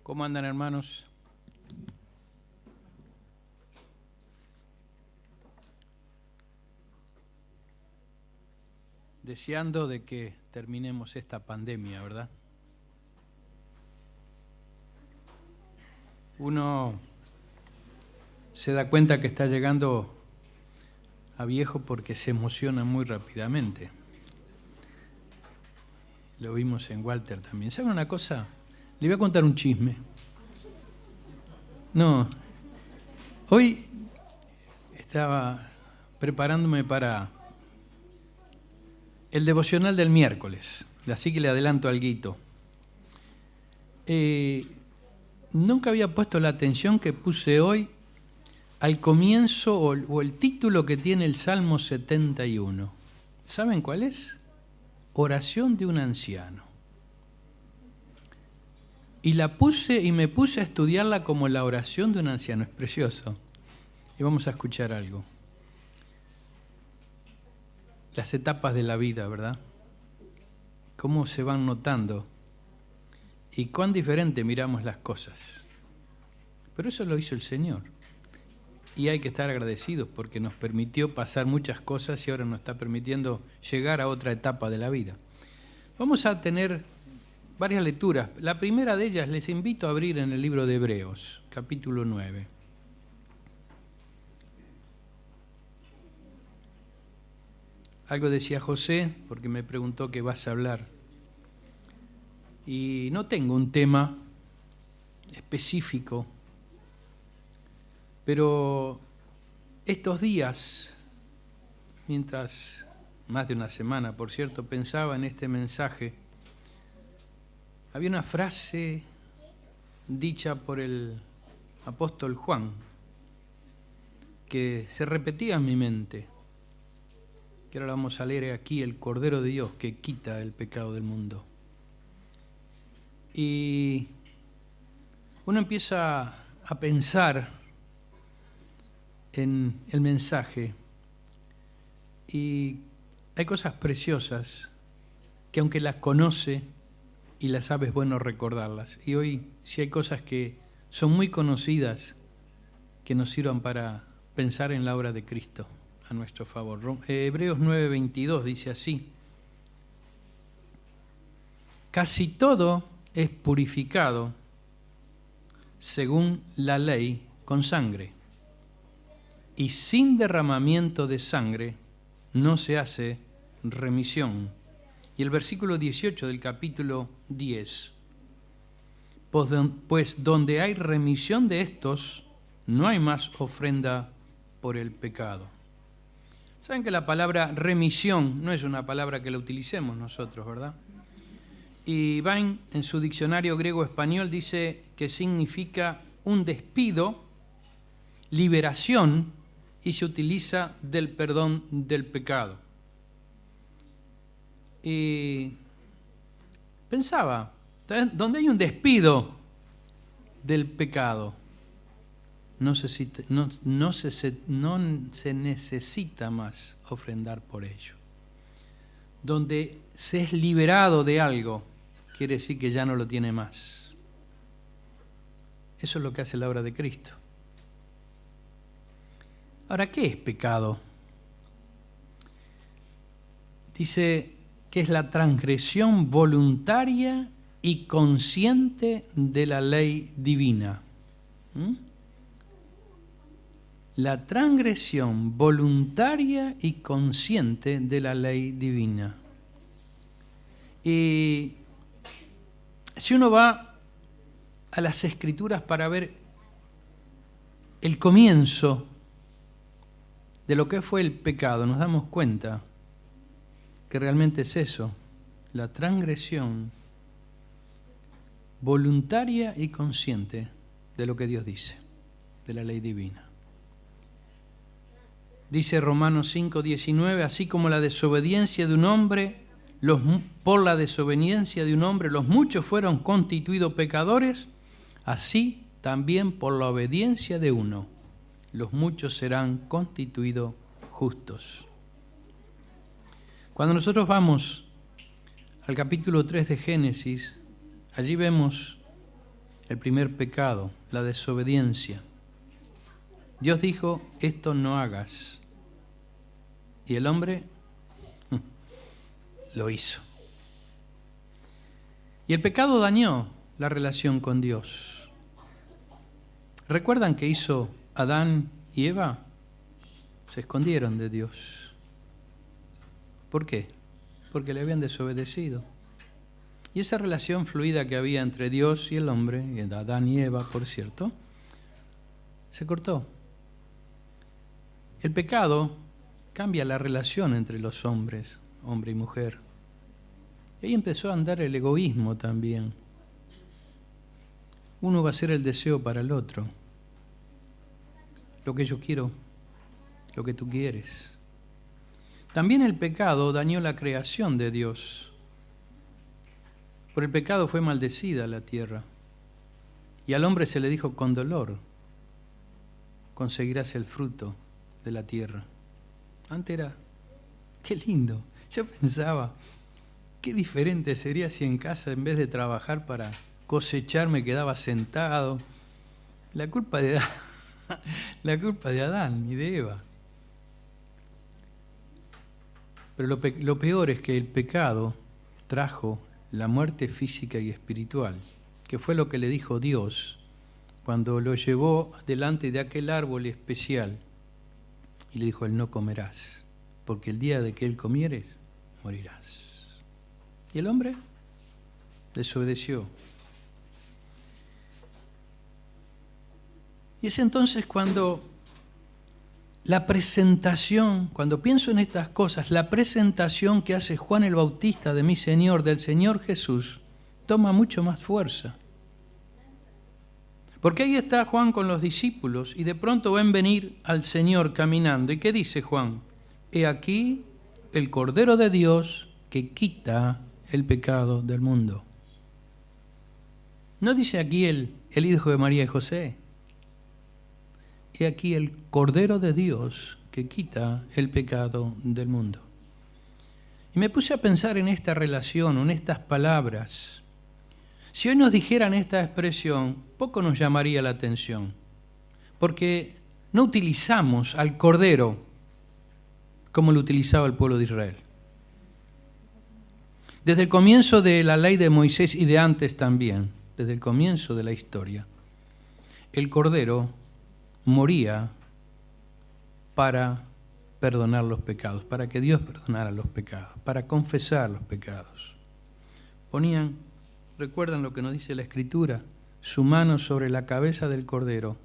¿Cómo andan, hermanos? Deseando de que terminemos esta pandemia, ¿verdad? Uno se da cuenta que está llegando a viejo porque se emociona muy rápidamente. Lo vimos en Walter también. ¿Saben una cosa? Le voy a contar un chisme. No, hoy estaba preparándome para el devocional del miércoles, así que le adelanto alguito. Nunca había puesto la atención que puse hoy al comienzo o el título que tiene el Salmo 71. ¿Saben cuál es? Oración de un anciano. Y la puse y me puse a estudiarla como la oración de un anciano. Es precioso. Y vamos a escuchar algo. Las etapas de la vida, ¿verdad? Cómo se van notando y cuán diferente miramos las cosas. Pero eso lo hizo el Señor. Y hay que estar agradecidos porque nos permitió pasar muchas cosas y ahora nos está permitiendo llegar a otra etapa de la vida. Vamos a tener varias lecturas. La primera de ellas les invito a abrir en el libro de Hebreos, capítulo 9. Algo decía José, porque me preguntó qué vas a hablar. Y no tengo un tema específico, pero estos días, mientras más de una semana, por cierto, pensaba en este mensaje, había una frase dicha por el apóstol Juan que se repetía en mi mente. Que ahora vamos a leer aquí, el Cordero de Dios que quita el pecado del mundo. Y uno empieza a pensar en el mensaje y hay cosas preciosas que aunque las conoce y las sabe es bueno recordarlas. Y hoy sí hay cosas que son muy conocidas que nos sirvan para pensar en la obra de Cristo a nuestro favor. Hebreos 9:22 dice así: casi todo es purificado según la ley con sangre, y sin derramamiento de sangre no se hace remisión. Y el versículo 18 del capítulo 10: pues donde hay remisión de estos, no hay más ofrenda por el pecado. Saben que la palabra remisión no es una palabra que la utilicemos nosotros, ¿verdad? Y Vine, en su diccionario griego-español, dice que significa un despido, liberación, y se utiliza del perdón del pecado. Y pensaba, donde hay un despido del pecado, no se necesita más ofrendar por ello. Donde se es liberado de algo, quiere decir que ya no lo tiene más. Eso es lo que hace la obra de Cristo. Ahora, ¿qué es pecado? Dice que es la transgresión voluntaria y consciente de la ley divina. La transgresión voluntaria y consciente de la ley divina. Y si uno va a las Escrituras para ver el comienzo de lo que fue el pecado, nos damos cuenta que realmente es eso, la transgresión voluntaria y consciente de lo que Dios dice, de la ley divina. Dice Romanos 5:19, así como la desobediencia de un hombre, por la desobediencia de un hombre los muchos fueron constituidos pecadores, así también por la obediencia de uno los muchos serán constituidos justos. Cuando nosotros vamos al capítulo 3 de Génesis, allí vemos el primer pecado, la desobediencia. Dios dijo, esto no hagas. Y el hombre lo hizo. Y el pecado dañó la relación con Dios. ¿Recuerdan qué hizo Adán y Eva? Se escondieron de Dios. ¿Por qué? Porque le habían desobedecido. Y esa relación fluida que había entre Dios y el hombre, y entre Adán y Eva, por cierto, se cortó. El pecado cambia la relación entre los hombres, hombre y mujer. Y ahí empezó a andar el egoísmo también. Uno va a ser el deseo para el otro. Lo que yo quiero, lo que tú quieres. También el pecado dañó la creación de Dios. Por el pecado fue maldecida la tierra. Y al hombre se le dijo, con dolor conseguirás el fruto de la tierra. Antes era, qué lindo. Yo pensaba, qué diferente sería si en casa en vez de trabajar para cosechar me quedaba sentado. La culpa de Adán y de Eva. Pero lo peor es que el pecado trajo la muerte física y espiritual, que fue lo que le dijo Dios cuando lo llevó delante de aquel árbol especial y le dijo, él no comerás, porque el día de que él comieres, morirás. Y el hombre desobedeció. Y es entonces cuando la presentación, cuando pienso en estas cosas, la presentación que hace Juan el Bautista de mi Señor, del Señor Jesús, toma mucho más fuerza. Porque ahí está Juan con los discípulos y de pronto ven venir al Señor caminando. ¿Y qué dice Juan? He aquí el Cordero de Dios que quita el pecado del mundo. ¿No dice aquí el Hijo de María y José? He aquí el Cordero de Dios que quita el pecado del mundo. Y me puse a pensar en esta relación, en estas palabras. Si hoy nos dijeran esta expresión, poco nos llamaría la atención, porque no utilizamos al Cordero como lo utilizaba el pueblo de Israel. Desde el comienzo de la ley de Moisés y de antes también, desde el comienzo de la historia, el Cordero moría para perdonar los pecados, para que Dios perdonara los pecados, para confesar los pecados. Ponían, recuerdan lo que nos dice la Escritura, su mano sobre la cabeza del Cordero,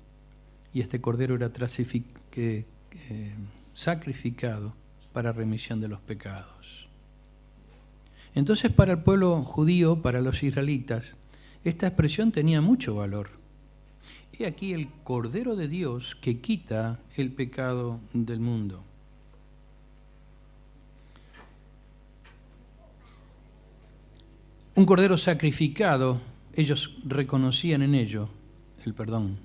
y este Cordero era sacrificado para remisión de los pecados. Entonces, para el pueblo judío, para los israelitas, esta expresión tenía mucho valor. He aquí el Cordero de Dios que quita el pecado del mundo. Un cordero sacrificado, ellos reconocían en ello el perdón,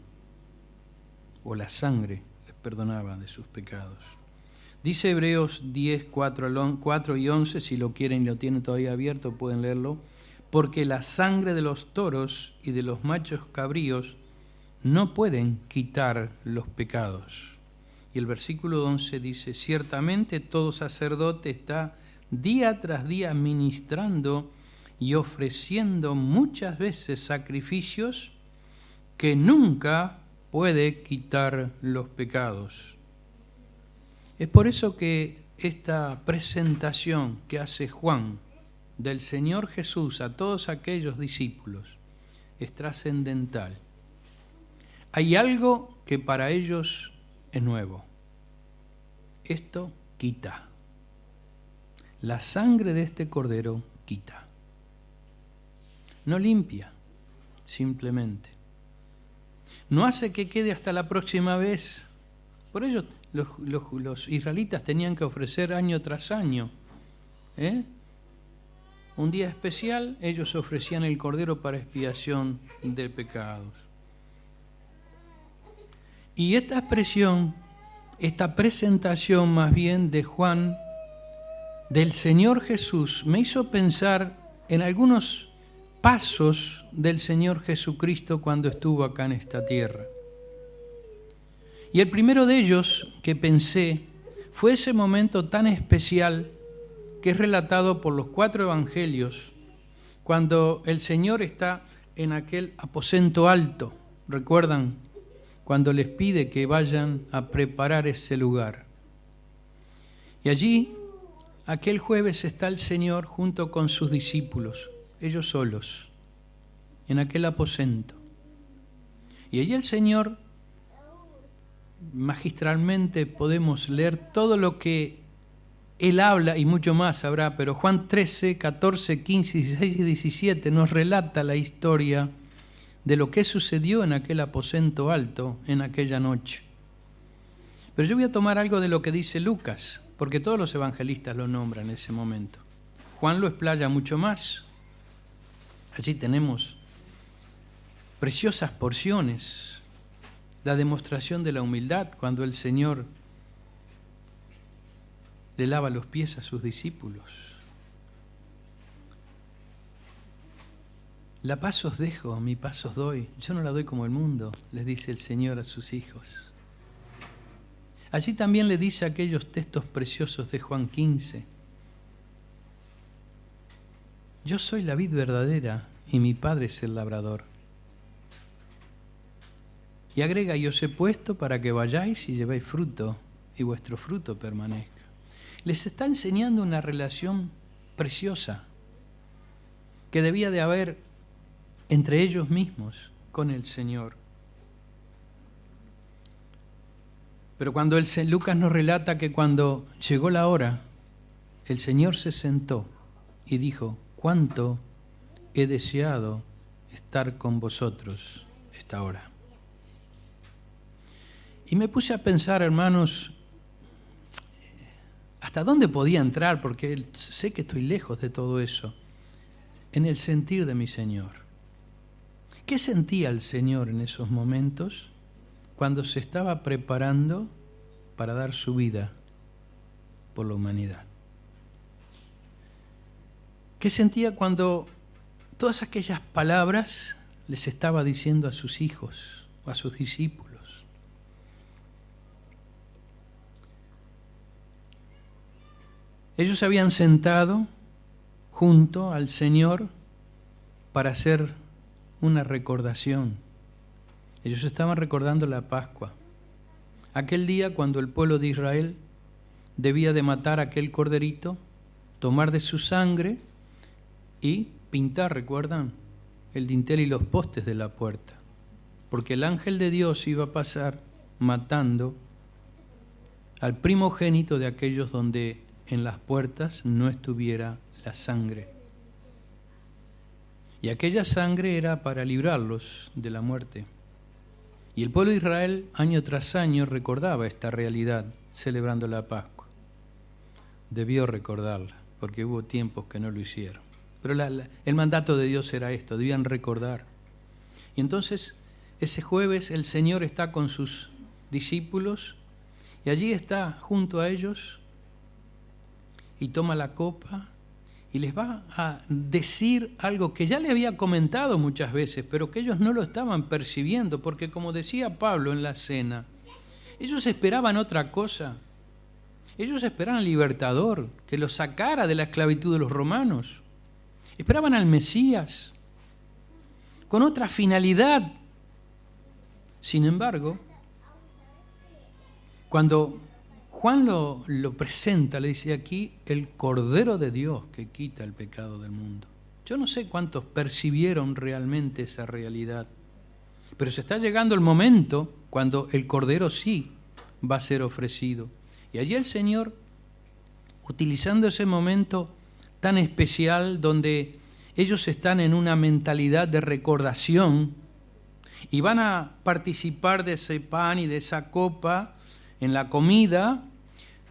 o la sangre les perdonaba de sus pecados. Dice Hebreos 10, 4 y 11, si lo quieren y lo tienen todavía abierto, pueden leerlo, porque la sangre de los toros y de los machos cabríos no pueden quitar los pecados. Y el versículo 11 dice, ciertamente todo sacerdote está día tras día ministrando y ofreciendo muchas veces sacrificios que nunca puede quitar los pecados. Es por eso que esta presentación que hace Juan del Señor Jesús a todos aquellos discípulos es trascendental. Hay algo que para ellos es nuevo. Esto quita. La sangre de este cordero quita. No limpia, simplemente. No hace que quede hasta la próxima vez. Por ello los israelitas tenían que ofrecer año tras año. Un día especial ellos ofrecían el cordero para expiación de pecados. Y esta expresión, esta presentación más bien de Juan, del Señor Jesús, me hizo pensar en algunos pasos del Señor Jesucristo cuando estuvo acá en esta tierra. Y el primero de ellos que pensé fue ese momento tan especial que es relatado por los 4 evangelios, cuando el Señor está en aquel aposento alto. ¿Recuerdan? Cuando les pide que vayan a preparar ese lugar. Y allí, aquel jueves, está el Señor junto con sus discípulos, ellos solos, en aquel aposento. Y allí el Señor, magistralmente podemos leer todo lo que Él habla, y mucho más habrá, pero Juan 13, 14, 15, 16 y 17 nos relata la historia de lo que sucedió en aquel aposento alto en aquella noche. Pero yo voy a tomar algo de lo que dice Lucas, porque todos los evangelistas lo nombran en ese momento. Juan lo explaya mucho más. Allí tenemos preciosas porciones, la demostración de la humildad cuando el Señor le lava los pies a sus discípulos. La paz os dejo, mi paz os doy. Yo no la doy como el mundo, les dice el Señor a sus hijos. Allí también le dice aquellos textos preciosos de Juan 15. Yo soy la vid verdadera y mi Padre es el labrador. Y agrega, y os he puesto para que vayáis y llevéis fruto, y vuestro fruto permanezca. Les está enseñando una relación preciosa que debía de haber entre ellos mismos con el Señor. Pero cuando Lucas nos relata que cuando llegó la hora, el Señor se sentó y dijo, cuánto he deseado estar con vosotros esta hora. Y me puse a pensar, hermanos, ¿hasta dónde podía entrar? Porque sé que estoy lejos de todo eso. En el sentir de mi Señor. ¿Qué sentía el Señor en esos momentos cuando se estaba preparando para dar su vida por la humanidad? ¿Qué sentía cuando todas aquellas palabras les estaba diciendo a sus hijos o a sus discípulos? Ellos se habían sentado junto al Señor para hacer una recordación. Ellos estaban recordando la Pascua. Aquel día cuando el pueblo de Israel debía de matar a aquel corderito, tomar de su sangre y pintar, ¿recuerdan? El dintel y los postes de la puerta. Porque el ángel de Dios iba a pasar matando al primogénito de aquellos donde en las puertas no estuviera la sangre. Y aquella sangre era para librarlos de la muerte. Y el pueblo de Israel año tras año recordaba esta realidad celebrando la Pascua. Debió recordarla, porque hubo tiempos que no lo hicieron. Pero el mandato de Dios era esto, debían recordar. Y entonces, ese jueves el Señor está con sus discípulos y allí está junto a ellos y toma la copa y les va a decir algo que ya le había comentado muchas veces, pero que ellos no lo estaban percibiendo, porque como decía Pablo en la cena, ellos esperaban otra cosa. Ellos esperaban al libertador, que los sacara de la esclavitud de los romanos. Esperaban al Mesías, con otra finalidad. Sin embargo, cuando Juan lo presenta, le dice aquí, el Cordero de Dios que quita el pecado del mundo. Yo no sé cuántos percibieron realmente esa realidad, pero se está llegando el momento cuando el Cordero sí va a ser ofrecido. Y allí el Señor, utilizando ese momento tan especial donde ellos están en una mentalidad de recordación y van a participar de ese pan y de esa copa en la comida,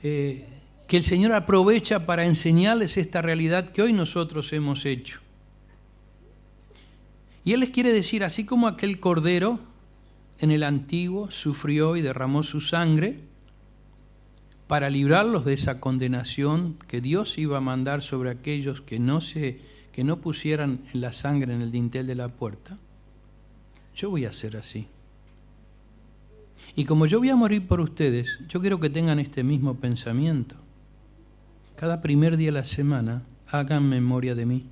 que el Señor aprovecha para enseñarles esta realidad que hoy nosotros hemos hecho. Y Él les quiere decir, así como aquel cordero en el antiguo sufrió y derramó su sangre, para librarlos de esa condenación que Dios iba a mandar sobre aquellos que no pusieran la sangre en el dintel de la puerta, yo voy a hacer así. Y como yo voy a morir por ustedes, yo quiero que tengan este mismo pensamiento. Cada primer día de la semana hagan memoria de mí,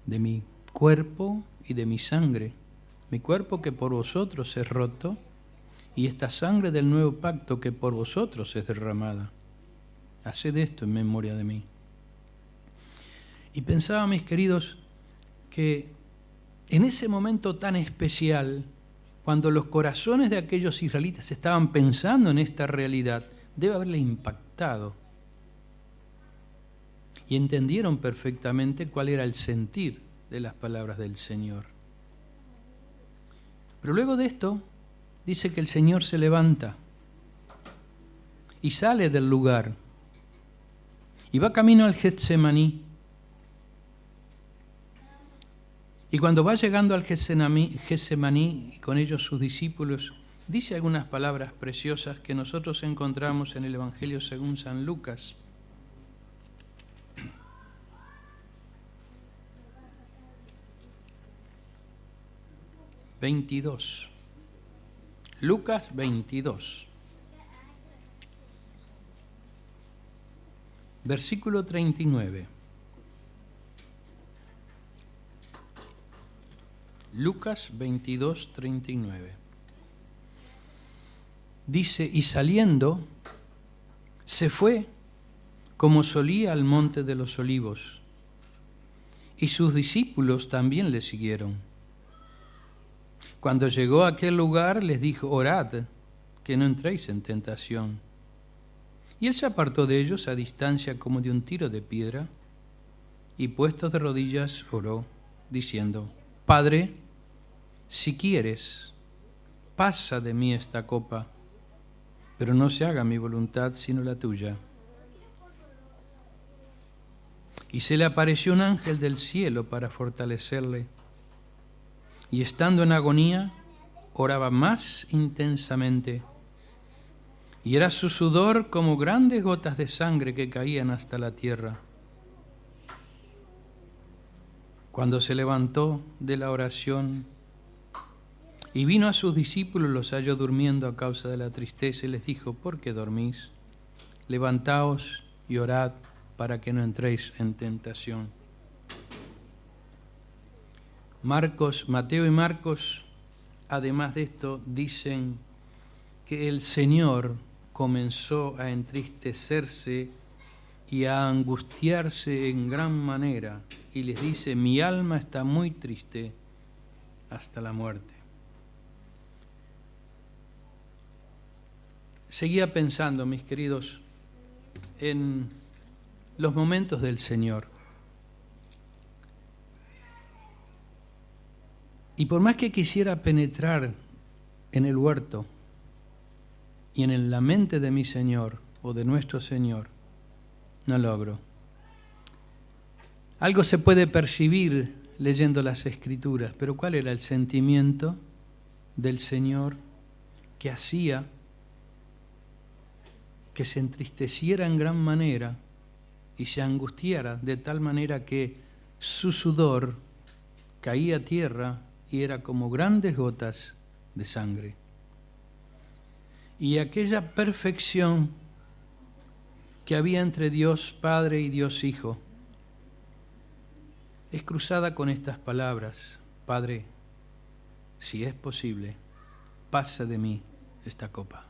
de mi cuerpo y de mi sangre. Mi cuerpo que por vosotros es roto y esta sangre del nuevo pacto que por vosotros es derramada. Haced esto en memoria de mí. Y pensaba, mis queridos, que en ese momento tan especial, cuando los corazones de aquellos israelitas estaban pensando en esta realidad, debe haberle impactado. Y entendieron perfectamente cuál era el sentir de las palabras del Señor. Pero luego de esto, dice que el Señor se levanta y sale del lugar y va camino al Getsemaní. Y cuando va llegando al Getsemaní y con ellos sus discípulos, dice algunas palabras preciosas que nosotros encontramos en el Evangelio según San Lucas. Lucas 22, versículo 39. Lucas 22, 39. Dice, y saliendo, se fue como solía al monte de los olivos, y sus discípulos también le siguieron. Cuando llegó a aquel lugar, les dijo, orad, que no entréis en tentación. Y él se apartó de ellos a distancia como de un tiro de piedra, y puesto de rodillas oró, diciendo, Padre, si quieres, pasa de mí esta copa, pero no se haga mi voluntad sino la tuya. Y se le apareció un ángel del cielo para fortalecerle, y estando en agonía, oraba más intensamente, y era su sudor como grandes gotas de sangre que caían hasta la tierra. Cuando se levantó de la oración y vino a sus discípulos, los halló durmiendo a causa de la tristeza, y les dijo, ¿por qué dormís? Levantaos y orad para que no entréis en tentación. Mateo y Marcos, además de esto, dicen que el Señor comenzó a entristecerse y a angustiarse en gran manera, y les dice, mi alma está muy triste hasta la muerte. Seguía pensando, mis queridos, en los momentos del Señor. Y por más que quisiera penetrar en el huerto y en la mente de mi Señor o de nuestro Señor, no logro. Algo se puede percibir leyendo las Escrituras, pero ¿cuál era el sentimiento del Señor que hacía que se entristeciera en gran manera y se angustiara de tal manera que su sudor caía a tierra y era como grandes gotas de sangre? Y aquella perfección que había entre Dios Padre y Dios Hijo es cruzada con estas palabras, Padre, si es posible, pasa de mí esta copa.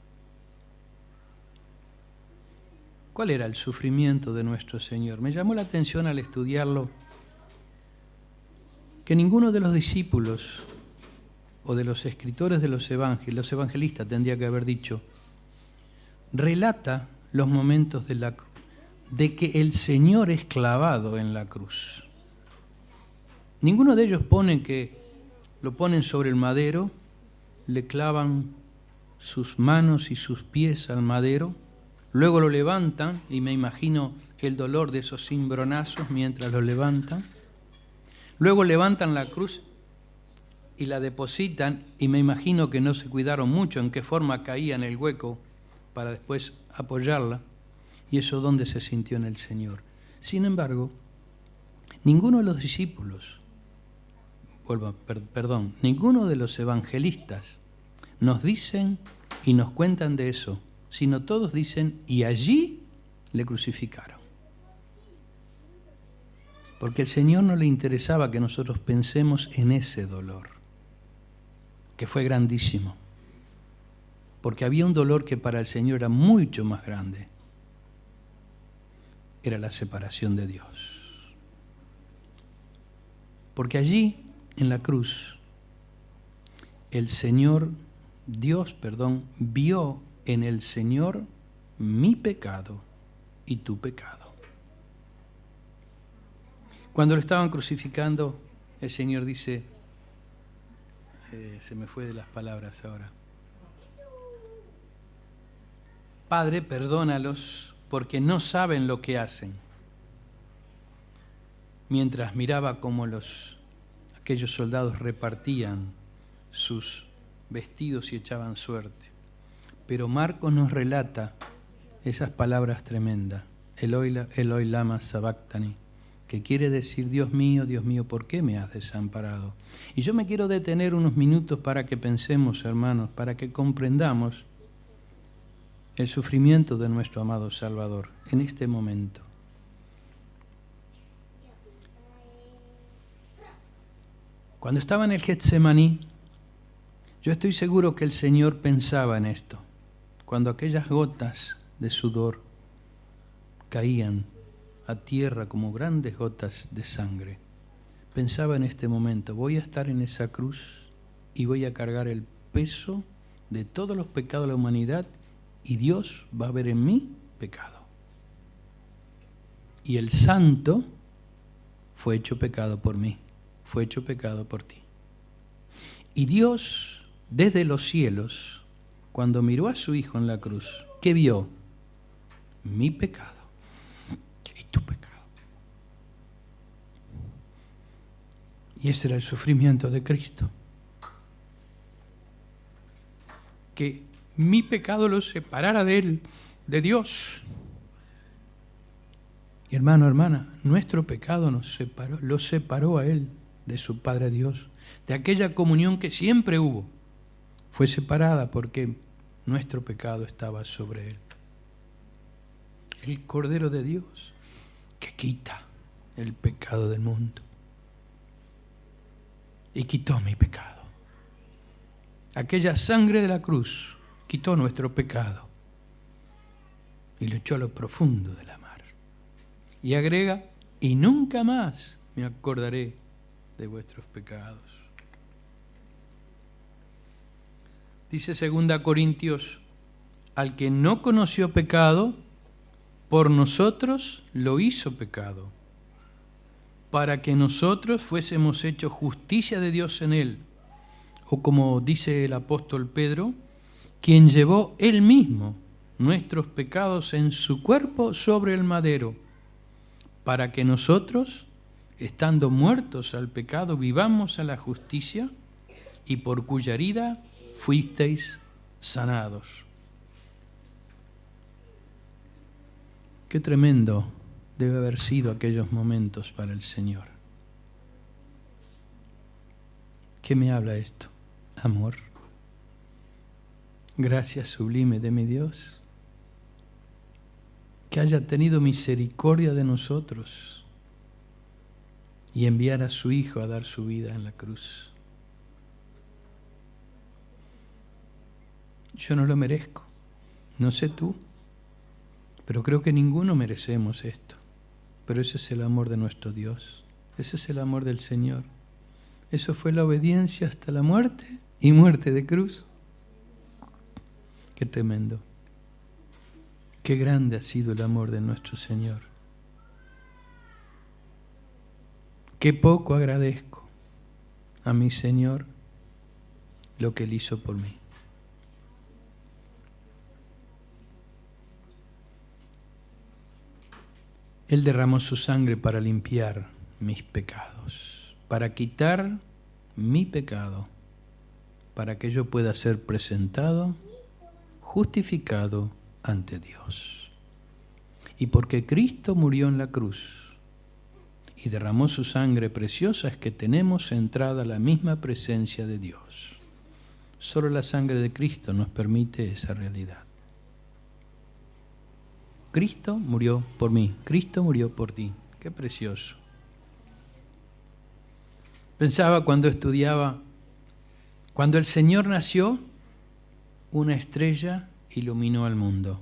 ¿Cuál era el sufrimiento de nuestro Señor? Me llamó la atención al estudiarlo que ninguno de los discípulos o de los escritores de los evangelistas tendría que haber dicho, relata los momentos de que el Señor es clavado en la cruz. Ninguno de ellos pone que lo ponen sobre el madero, le clavan sus manos y sus pies al madero, luego lo levantan, y me imagino el dolor de esos cimbronazos mientras lo levantan. Luego levantan la cruz y la depositan, y me imagino que no se cuidaron mucho en qué forma caía en el hueco para después apoyarla, y eso donde se sintió en el Señor. Sin embargo, ninguno de los discípulos, ninguno de los evangelistas nos dicen y nos cuentan de eso, sino todos dicen, y allí le crucificaron. Porque al Señor no le interesaba que nosotros pensemos en ese dolor, que fue grandísimo. Porque había un dolor que para el Señor era mucho más grande. Era la separación de Dios. Porque allí, en la cruz, Dios, vio en el Señor mi pecado y tu pecado. Cuando lo estaban crucificando, el Señor dice, se me fue de las palabras ahora, Padre, perdónalos porque no saben lo que hacen. Mientras miraba cómo aquellos soldados repartían sus vestidos y echaban suerte. Pero Marcos nos relata esas palabras tremendas, Eloi lama sabactani, que quiere decir, Dios mío, ¿por qué me has desamparado? Y yo me quiero detener unos minutos para que pensemos, hermanos, para que comprendamos el sufrimiento de nuestro amado Salvador en este momento. Cuando estaba en el Getsemaní, yo estoy seguro que el Señor pensaba en esto. Cuando aquellas gotas de sudor caían a tierra como grandes gotas de sangre, pensaba en este momento, voy a estar en esa cruz y voy a cargar el peso de todos los pecados de la humanidad y Dios va a ver en mí pecado. Y el santo fue hecho pecado por mí, fue hecho pecado por ti. Y Dios, desde los cielos, cuando miró a su Hijo en la cruz, ¿qué vio? Mi pecado y tu pecado. Y ese era el sufrimiento de Cristo. Que mi pecado lo separara de Él, de Dios. Y hermano, hermana, nuestro pecado lo separó a Él de su Padre Dios, de aquella comunión que siempre hubo. Fue separada porque nuestro pecado estaba sobre Él. El Cordero de Dios que quita el pecado del mundo. Y quitó mi pecado. Aquella sangre de la cruz quitó nuestro pecado y lo echó a lo profundo de la mar. Y agrega, y nunca más me acordaré de vuestros pecados. Dice 2 Corintios, al que no conoció pecado, por nosotros lo hizo pecado, para que nosotros fuésemos hechos justicia de Dios en él. O como dice el apóstol Pedro, quien llevó él mismo nuestros pecados en su cuerpo sobre el madero, para que nosotros, estando muertos al pecado, vivamos a la justicia, y por cuya herida fuisteis sanados. Qué tremendo debe haber sido aquellos momentos para el Señor. ¿Qué me habla esto? Amor. Gracia sublime de mi Dios, que haya tenido misericordia de nosotros y enviar a su Hijo a dar su vida en la cruz. Yo no lo merezco, no sé tú, pero creo que ninguno merecemos esto. Pero ese es el amor de nuestro Dios, ese es el amor del Señor. Eso fue la obediencia hasta la muerte y muerte de cruz. Qué tremendo. Qué grande ha sido el amor de nuestro Señor. Qué poco agradezco a mi Señor lo que Él hizo por mí. Él derramó su sangre para limpiar mis pecados, para quitar mi pecado, para que yo pueda ser presentado, justificado ante Dios. Y porque Cristo murió en la cruz y derramó su sangre preciosa, es que tenemos entrada a la misma presencia de Dios. Solo la sangre de Cristo nos permite esa realidad. Cristo murió por mí, Cristo murió por ti. Qué precioso. Pensaba cuando estudiaba, cuando el Señor nació, una estrella iluminó al mundo.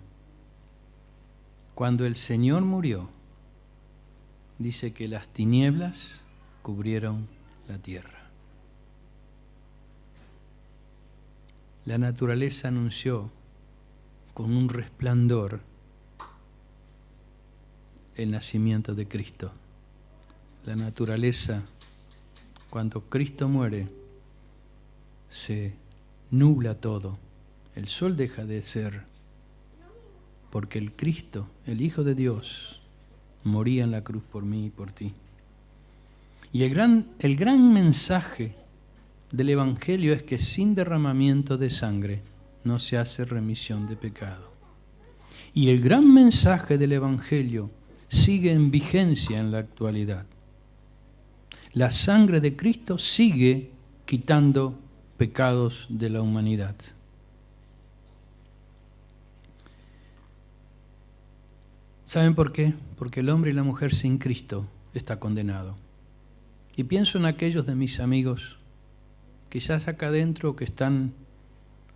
Cuando el Señor murió, dice que las tinieblas cubrieron la tierra. La naturaleza anunció con un resplandor el nacimiento de Cristo. La naturaleza, cuando Cristo muere, se nubla todo. El sol deja de ser, porque el Cristo, el Hijo de Dios, moría en la cruz por mí y por ti. Y el gran mensaje del Evangelio es que sin derramamiento de sangre no se hace remisión de pecado. Y el gran mensaje del Evangelio sigue en vigencia en la actualidad. La sangre de Cristo sigue quitando pecados de la humanidad. ¿Saben por qué? Porque el hombre y la mujer sin Cristo está condenado. Y pienso en aquellos de mis amigos, quizás acá adentro, que están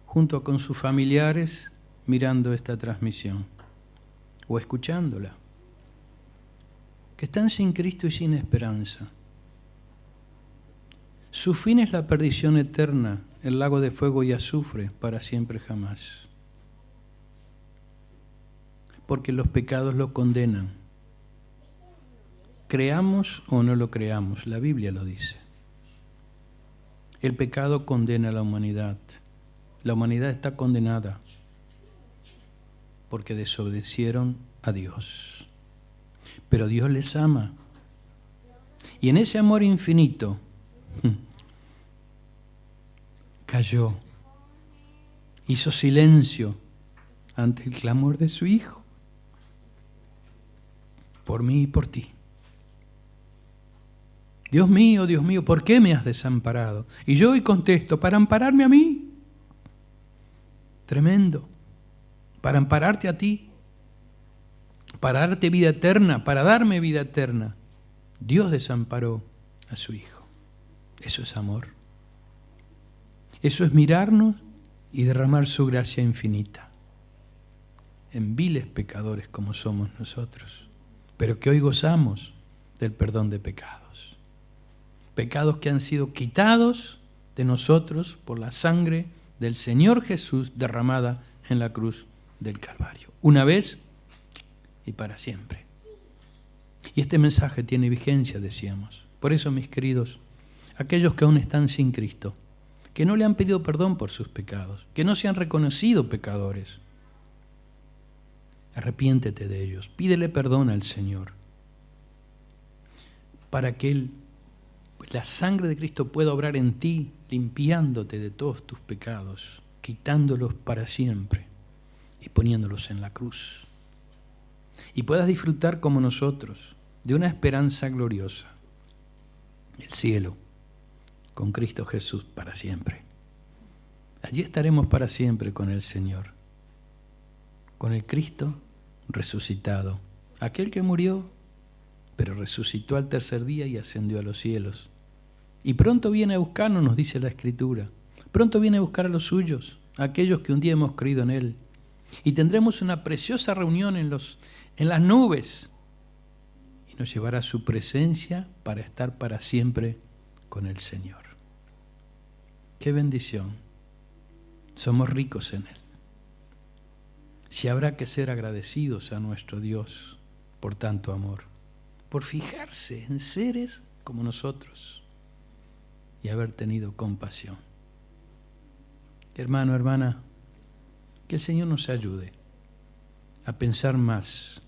junto con sus familiares mirando esta transmisión o escuchándola, que están sin Cristo y sin esperanza. Su fin es la perdición eterna, el lago de fuego y azufre para siempre jamás. Porque los pecados lo condenan. Creamos o no lo creamos, la Biblia lo dice. El pecado condena a la humanidad. La humanidad está condenada porque desobedecieron a Dios. Pero Dios les ama. Y en ese amor infinito cayó, hizo silencio ante el clamor de su Hijo, por mí y por ti. Dios mío, ¿por qué me has desamparado? Y yo hoy contesto, para ampararme a mí. Tremendo. Para ampararte a ti. Para darte vida eterna, para darme vida eterna. Dios desamparó a su Hijo. Eso es amor. Eso es mirarnos y derramar su gracia infinita en viles pecadores como somos nosotros, pero que hoy gozamos del perdón de pecados. Pecados que han sido quitados de nosotros por la sangre del Señor Jesús derramada en la cruz del Calvario. Una vez y para siempre. Y este mensaje tiene vigencia, decíamos. Por eso, mis queridos, aquellos que aún están sin Cristo, que no le han pedido perdón por sus pecados, que no se han reconocido pecadores, arrepiéntete de ellos, pídele perdón al Señor, para que la sangre de Cristo pueda obrar en ti, limpiándote de todos tus pecados, quitándolos para siempre y poniéndolos en la cruz. Y puedas disfrutar como nosotros de una esperanza gloriosa, el cielo, con Cristo Jesús para siempre. Allí estaremos para siempre con el Señor, con el Cristo resucitado, aquel que murió, pero resucitó al tercer día y ascendió a los cielos. Y pronto viene a buscarnos, nos dice la Escritura. Pronto viene a buscar a los suyos, a aquellos que un día hemos creído en Él. Y tendremos una preciosa reunión en las nubes. Y nos llevará a su presencia para estar para siempre con el Señor. ¡Qué bendición! Somos ricos en Él. Si habrá que ser agradecidos a nuestro Dios por tanto amor, por fijarse en seres como nosotros y haber tenido compasión. Hermano, hermana, que el Señor nos ayude a pensar más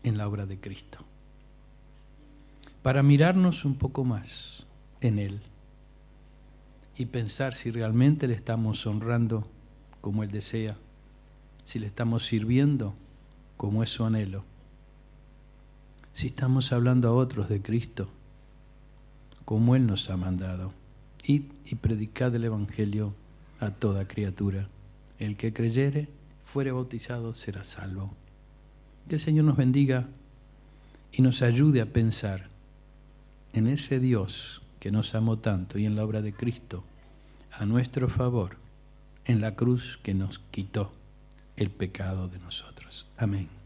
en la obra de Cristo, para mirarnos un poco más en Él y pensar si realmente le estamos honrando como Él desea, si le estamos sirviendo como es su anhelo, si estamos hablando a otros de Cristo como Él nos ha mandado. Id y predicad el Evangelio a toda criatura. El que creyere, fuere bautizado, será salvo. Que el Señor nos bendiga y nos ayude a pensar en ese Dios que nos amó tanto y en la obra de Cristo a nuestro favor, en la cruz que nos quitó el pecado de nosotros. Amén.